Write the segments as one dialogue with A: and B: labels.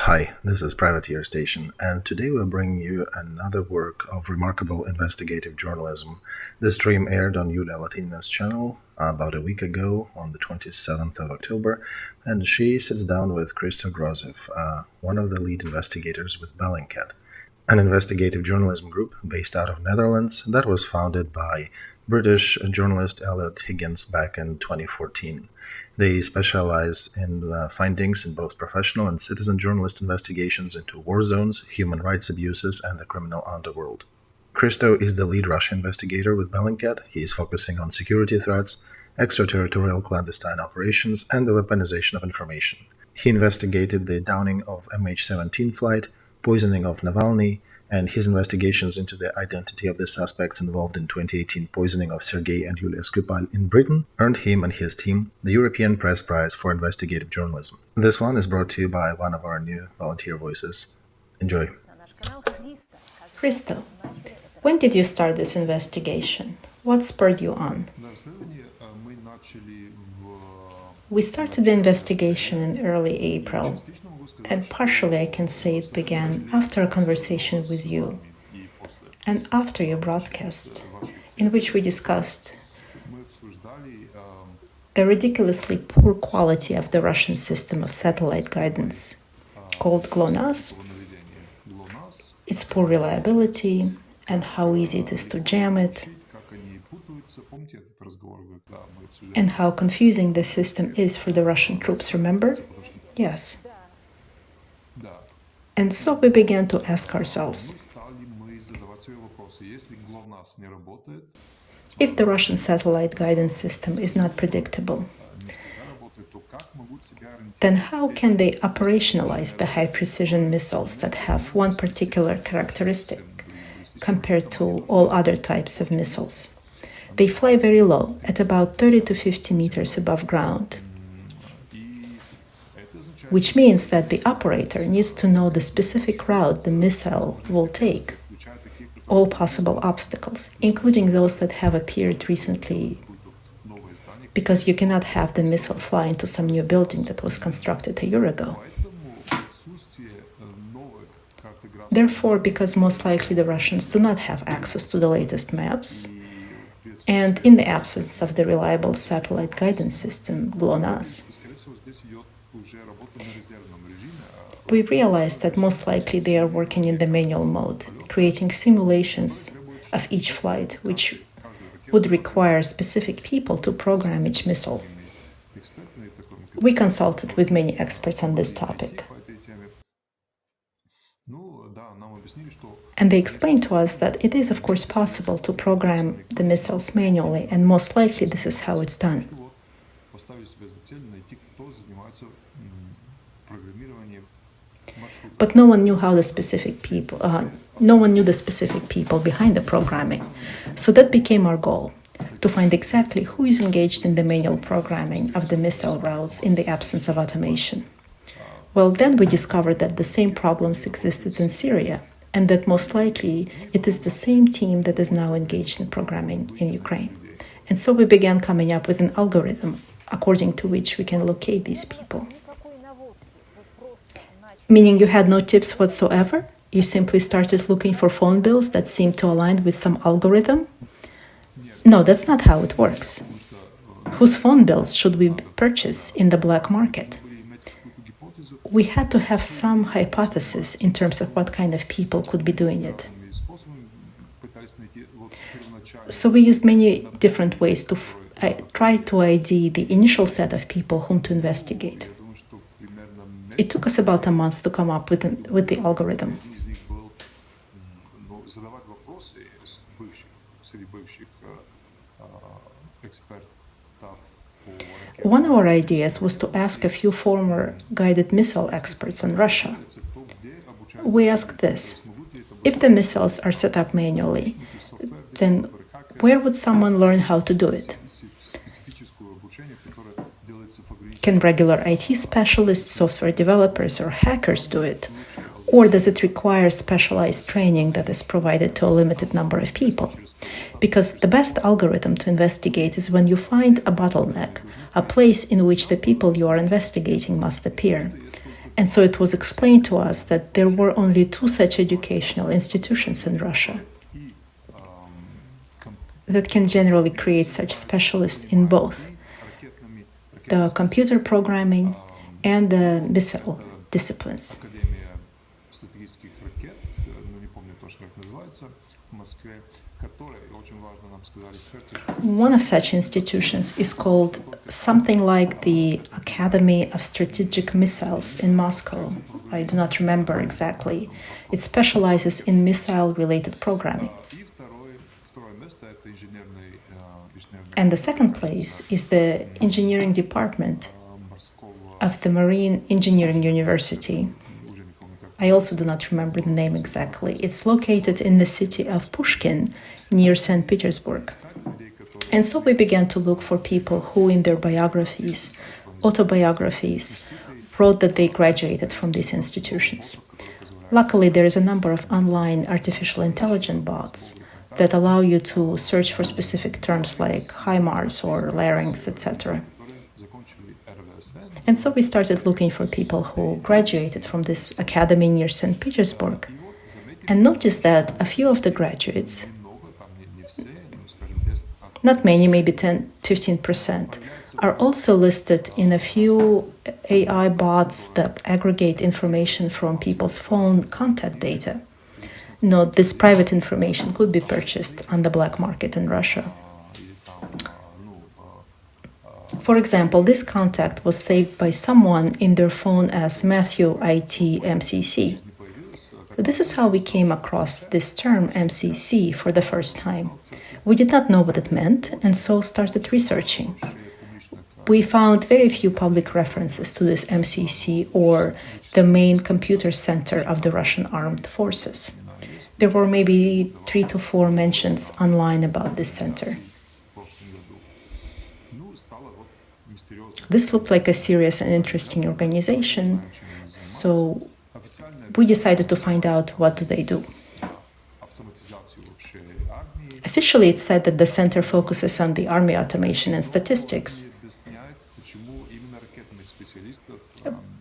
A: Hi, this is Privateer Station, and today we're bringing you another work of remarkable investigative journalism. This stream aired on Yulia Latynina's channel about a week ago, on the 27th of October, and she sits down with Christo Grozev, one of the lead investigators with Bellingcat, an investigative journalism group based out of Netherlands that was founded by British journalist Elliot Higgins back in 2014. They specialize in findings in both professional and citizen journalist investigations into war zones, human rights abuses, and the criminal underworld. Christo is the lead Russian investigator with Bellingcat. He is focusing on security threats, extraterritorial clandestine operations, and the weaponization of information. He investigated the downing of MH17 flight, poisoning of Navalny, and his investigations into the identity of the suspects involved in 2018 poisoning of Sergei and Yulia Skripal in Britain earned him and his team the European Press Prize for Investigative Journalism. This one is brought to you by one of our new volunteer voices. Enjoy.
B: Christo, when did you start this investigation? What spurred you on? We started the investigation in early April, and partially I can say it began after a conversation with you and after your broadcast, in which we discussed the ridiculously poor quality of the Russian system of satellite guidance, called GLONASS, its poor reliability, and how easy it is to jam it, and how confusing the system is for the Russian troops, remember? Yes. And so we began to ask ourselves, if the Russian satellite guidance system is not predictable, then how can they operationalize the high-precision missiles that have one particular characteristic compared to all other types of missiles? They fly very low, at about 30 to 50 meters above ground, which means that the operator needs to know the specific route the missile will take, all possible obstacles, including those that have appeared recently, because you cannot have the missile fly into some new building that was constructed a year ago. Therefore, because most likely the Russians do not have access to the latest maps, and in the absence of the reliable satellite guidance system, GLONASS, we realized that most likely they are working in the manual mode, creating simulations of each flight, which would require specific people to program each missile. We consulted with many experts on this topic, and they explained to us that it is of course possible to program the missiles manually, and most likely this is how it's done. But no one knew the specific people behind the programming. So that became our goal, to find exactly who is engaged in the manual programming of the missile routes in the absence of automation. Well, then we discovered that the same problems existed in Syria, and that most likely it is the same team that is now engaged in programming in Ukraine. And so we began coming up with an algorithm according to which we can locate these people. Meaning you had no tips whatsoever? You simply started looking for phone bills that seemed to align with some algorithm? No, that's not how it works. Whose phone bills should we purchase in the black market? We had to have some hypothesis in terms of what kind of people could be doing it. So we used many different ways to try to ID the initial set of people whom to investigate. It took us about a month to come up with the algorithm. One of our ideas was to ask a few former guided missile experts on Russia. We asked this: if the missiles are set up manually, then where would someone learn how to do it? Can regular IT specialists, software developers, or hackers do it? Or does it require specialized training that is provided to a limited number of people? Because the best algorithm to investigate is when you find a bottleneck, a place in which the people you are investigating must appear. And so it was explained to us that there were only two such educational institutions in Russia that can generally create such specialists in both the computer programming and the missile disciplines. One of such institutions is called something like the Academy of Strategic Missiles in Moscow. I do not remember exactly. It specializes in missile-related programming. And the second place is the engineering department of the Marine Engineering University. I also do not remember the name exactly. It's located in the city of Pushkin, near St. Petersburg. And so we began to look for people who, in their biographies, autobiographies, wrote that they graduated from these institutions. Luckily, there is a number of online artificial intelligence bots that allow you to search for specific terms like HIMARS or larynx, etc. And so we started looking for people who graduated from this academy near St. Petersburg, and noticed that a few of the graduates, not many, maybe 10-15%, are also listed in a few AI bots that aggregate information from people's phone contact data. Note, this private information could be purchased on the black market in Russia. For example, this contact was saved by someone in their phone as Matthew IT MCC. This is how we came across this term MCC for the first time. We did not know what it meant, and so started researching. We found very few public references to this MCC, or the main computer center of the Russian armed forces. There were maybe 3 to 4 mentions online about this center. This looked like a serious and interesting organization, so we decided to find out what do they do. Officially, it said that the center focuses on the army automation and statistics,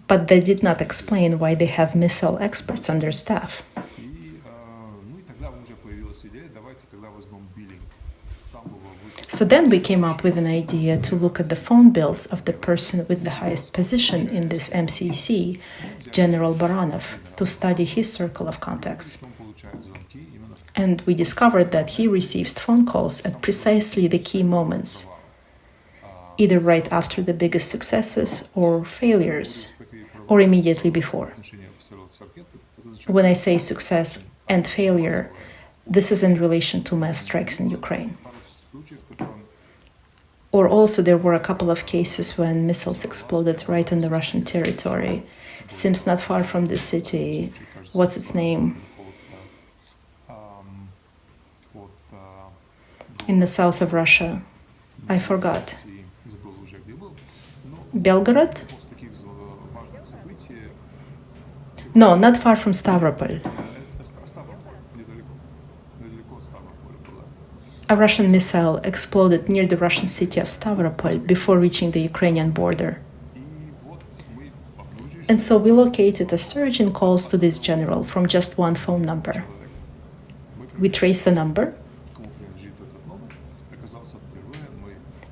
B: but they did not explain why they have missile experts on their staff. So then we came up with an idea to look at the phone bills of the person with the highest position in this MCC, General Baranov, to study his circle of contacts. And we discovered that he receives phone calls at precisely the key moments, either right after the biggest successes or failures, or immediately before. When I say success and failure, this is in relation to mass strikes in Ukraine. Or also there were a couple of cases when missiles exploded right in the Russian territory. Seems not far from the city. What's its name? In the south of Russia. I forgot. Belgorod? No, not far from Stavropol. A Russian missile exploded near the Russian city of Stavropol before reaching the Ukrainian border. And so we located a surge in calls to this general from just one phone number. We traced the number.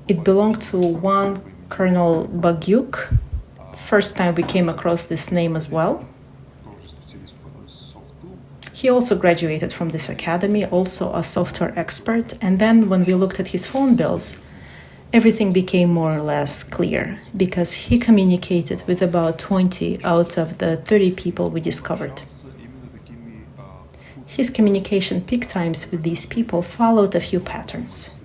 B: It belonged to one Colonel Bagyuk. First time we came across this name as well. He also graduated from this academy, also a software expert, and then when we looked at his phone bills, everything became more or less clear, because he communicated with about 20 out of the 30 people we discovered. His communication peak times with these people followed a few patterns.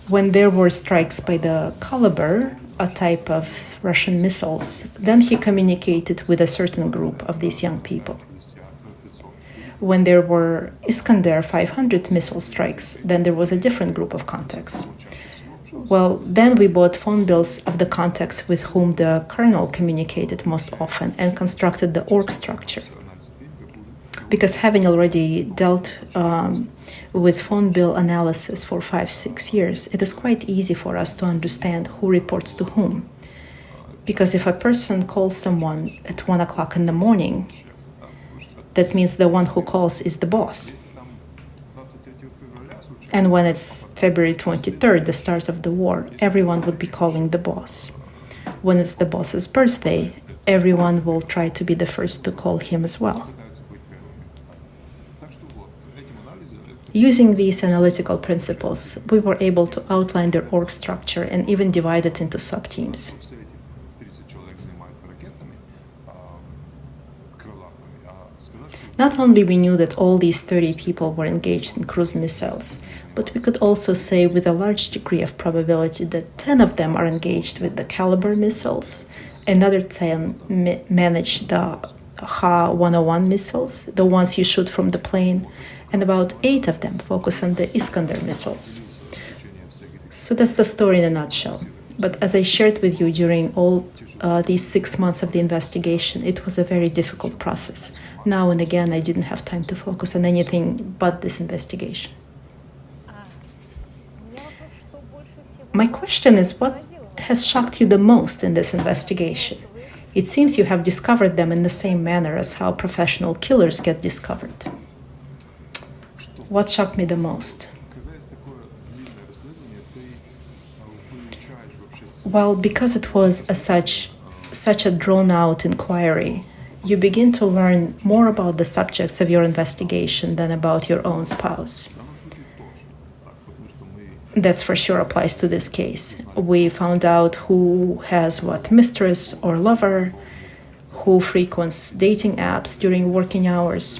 B: When there were strikes by the Kalibr, a type of Russian missiles, then he communicated with a certain group of these young people. When there were Iskander 500 missile strikes, then there was a different group of contacts. Well, then we bought phone bills of the contacts with whom the colonel communicated most often and constructed the org structure. Because having already dealt With phone bill analysis for 5-6 years, it is quite easy for us to understand who reports to whom. Because if a person calls someone at 1 o'clock in the morning, that means the one who calls is the boss. And when it's February 23rd, the start of the war, everyone would be calling the boss. When it's the boss's birthday, everyone will try to be the first to call him as well. Using these analytical principles, we were able to outline their org structure and even divide it into sub-teams. Not only we knew that all these 30 people were engaged in cruise missiles, but we could also say with a large degree of probability that 10 of them are engaged with the Kalibr missiles, another 10 manage the Ha-101 missiles, the ones you shoot from the plane, and about 8 of them focus on the Iskander missiles. So that's the story in a nutshell. But as I shared with you during all these 6 months of the investigation, it was a very difficult process. Now and again, I didn't have time to focus on anything but this investigation. My question is, what has shocked you the most in this investigation? It seems you have discovered them in the same manner as how professional killers get discovered. What shocked me the most? Well, because it was such a drawn-out inquiry, you begin to learn more about the subjects of your investigation than about your own spouse. That for sure applies to this case. We found out who has what mistress or lover, who frequents dating apps during working hours.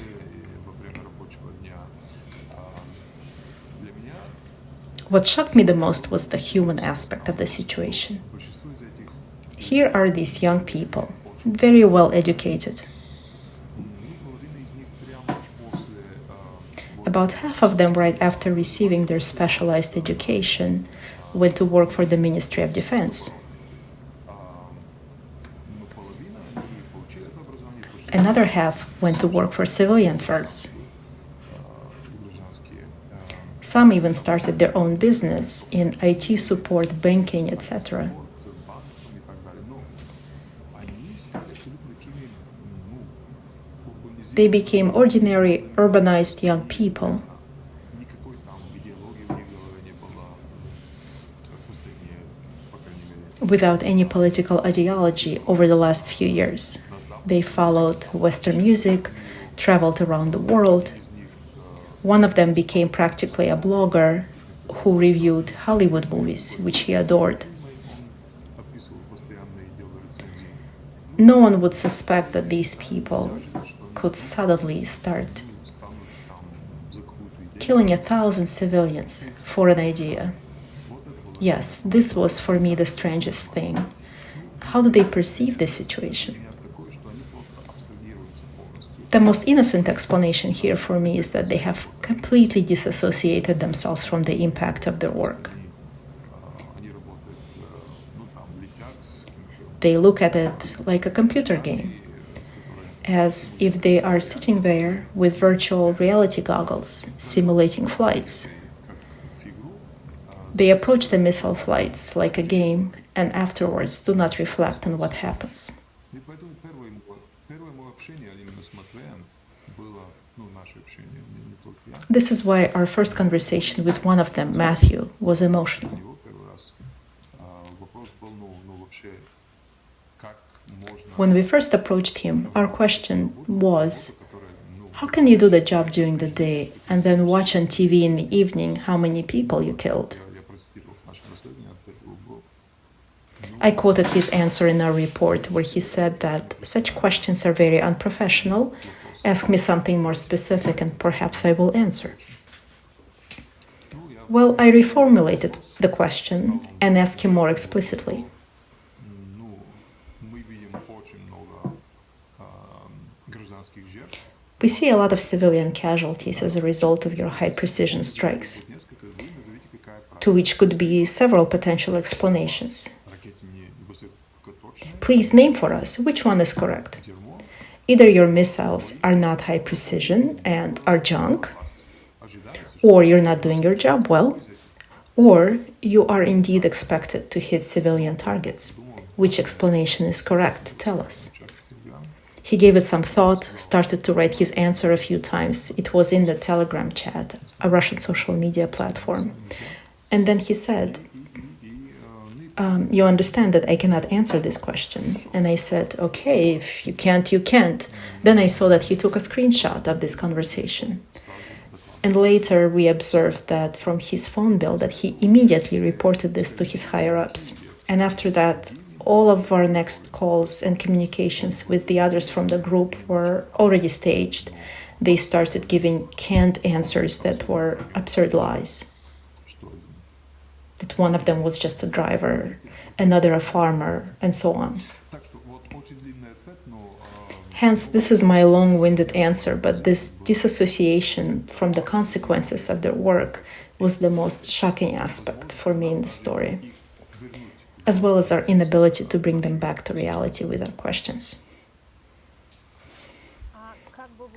B: What shocked me the most was the human aspect of the situation. Here are these young people, very well educated. About half of them, right after receiving their specialized education, went to work for the Ministry of Defense. Another half went to work for civilian firms. Some even started their own business in IT support, banking, etc. They became ordinary, urbanized young people. Without any political ideology over the last few years. They followed Western music, traveled around the world. One of them became practically a blogger who reviewed Hollywood movies, which he adored. No one would suspect that these people could suddenly start killing 1,000 civilians for an idea. Yes, this was for me the strangest thing. How do they perceive the situation? The most innocent explanation here for me is that they have completely disassociated themselves from the impact of their work. They look at it like a computer game, as if they are sitting there with virtual reality goggles, simulating flights. They approach the missile flights like a game and afterwards do not reflect on what happens. This is why our first conversation with one of them, Matthew, was emotional. When we first approached him, our question was, how can you do the job during the day and then watch on TV in the evening how many people you killed? I quoted his answer in our report where he said that such questions are very unprofessional. Ask me something more specific and perhaps I will answer. Well, I reformulated the question and asked him more explicitly. We see a lot of civilian casualties as a result of your high-precision strikes, to which could be several potential explanations. Please name for us which one is correct. Either your missiles are not high precision and are junk, or you're not doing your job well, or you are indeed expected to hit civilian targets. Which explanation is correct? Tell us. He gave it some thought, started to write his answer a few times. It was in the Telegram chat, a Russian social media platform. And then he said, you understand that I cannot answer this question. And I said, okay, if you can't, you can't. Then I saw that he took a screenshot of this conversation. And later we observed that from his phone bill that he immediately reported this to his higher-ups. And after that, all of our next calls and communications with the others from the group were already staged. They started giving canned answers that were absurd lies. That one of them was just a driver, another a farmer, and so on. Hence, this is my long-winded answer, but this disassociation from the consequences of their work was the most shocking aspect for me in the story, as well as our inability to bring them back to reality with our questions.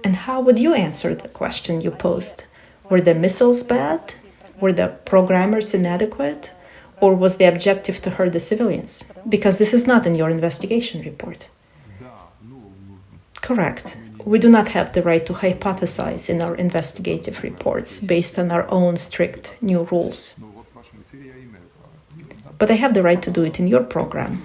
B: And how would you answer the question you posed? Were the missiles bad? Were the programmers inadequate? Or was the objective to hurt the civilians? Because this is not in your investigation report. Correct. We do not have the right to hypothesize in our investigative reports based on our own strict new rules. But I have the right to do it in your program.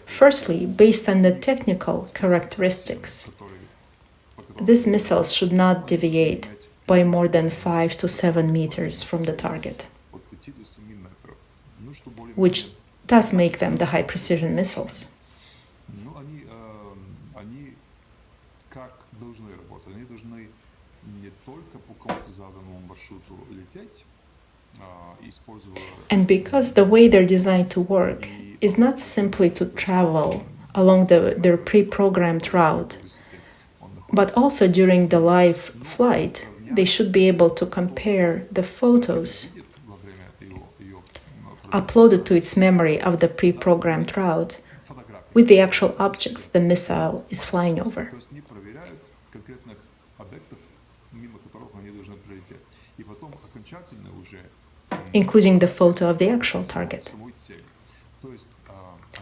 B: Firstly, based on the technical characteristics, these missiles should not deviate by more than 5 to 7 meters from the target, which does make them the high-precision missiles. And because the way they're designed to work is not simply to travel along their pre-programmed route, but also during the live flight, they should be able to compare the photos uploaded to its memory of the pre-programmed route with the actual objects the missile is flying over, including the photo of the actual target.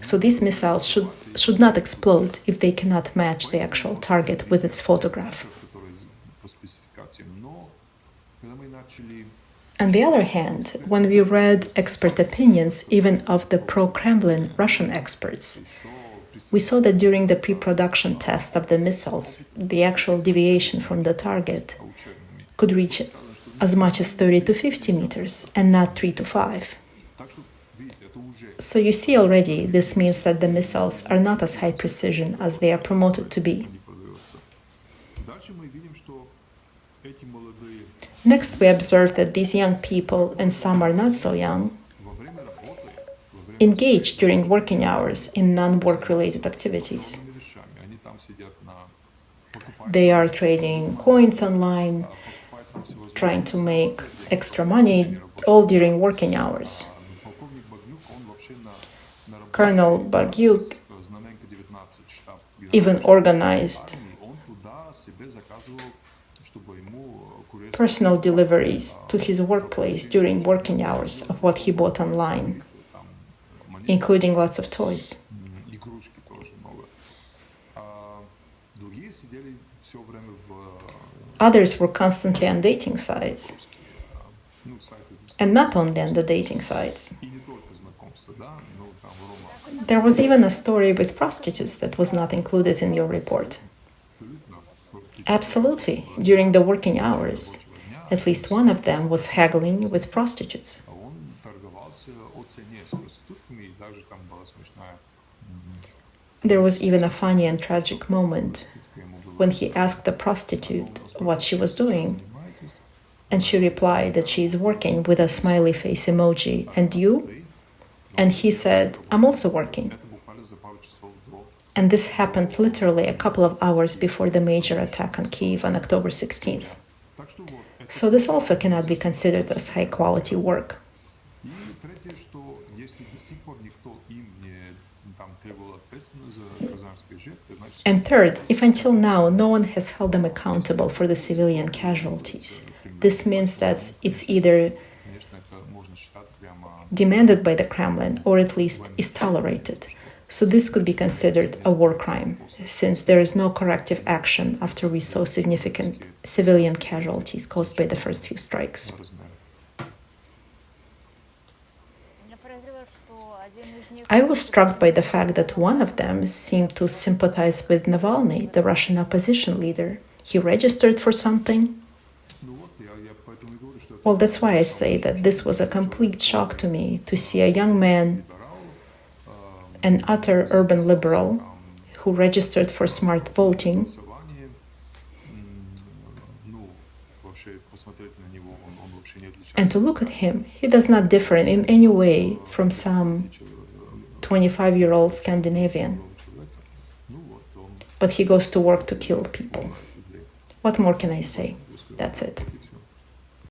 B: So these missiles should not explode if they cannot match the actual target with its photograph. On the other hand, when we read expert opinions, even of the pro-Kremlin Russian experts, we saw that during the pre-production test of the missiles, the actual deviation from the target could reach as much as 30 to 50 meters and not 3 to 5. So you see already, this means that the missiles are not as high precision as they are promoted to be. Next, we observe that these young people, and some are not so young, engage during working hours in non-work related activities. They are trading coins online, trying to make extra money, all during working hours. Colonel Bagyuk even organized personal deliveries to his workplace during working hours of what he bought online, including lots of toys. Others were constantly on dating sites, and not only on the dating sites. There was even a story with prostitutes that was not included in your report. Absolutely. During the working hours, at least one of them was haggling with prostitutes. There was even a funny and tragic moment when he asked the prostitute what she was doing, and she replied that she is working with a smiley face emoji. And you? And he said, I'm also working. And this happened literally a couple of hours before the major attack on Kyiv on October 16th. So this also cannot be considered as high-quality work. And third, if until now no one has held them accountable for the civilian casualties, this means that it's either demanded by the Kremlin or at least is tolerated. So this could be considered a war crime, since there is no corrective action after we saw significant civilian casualties caused by the first few strikes. I was struck by the fact that one of them seemed to sympathize with Navalny, the Russian opposition leader. He registered for something. Well, that's why I say that this was a complete shock to me, to see a young man, an utter urban liberal, who registered for smart voting, and to look at him, he does not differ in any way from some 25-year-old Scandinavian. But he goes to work to kill people. What more can I say? That's it.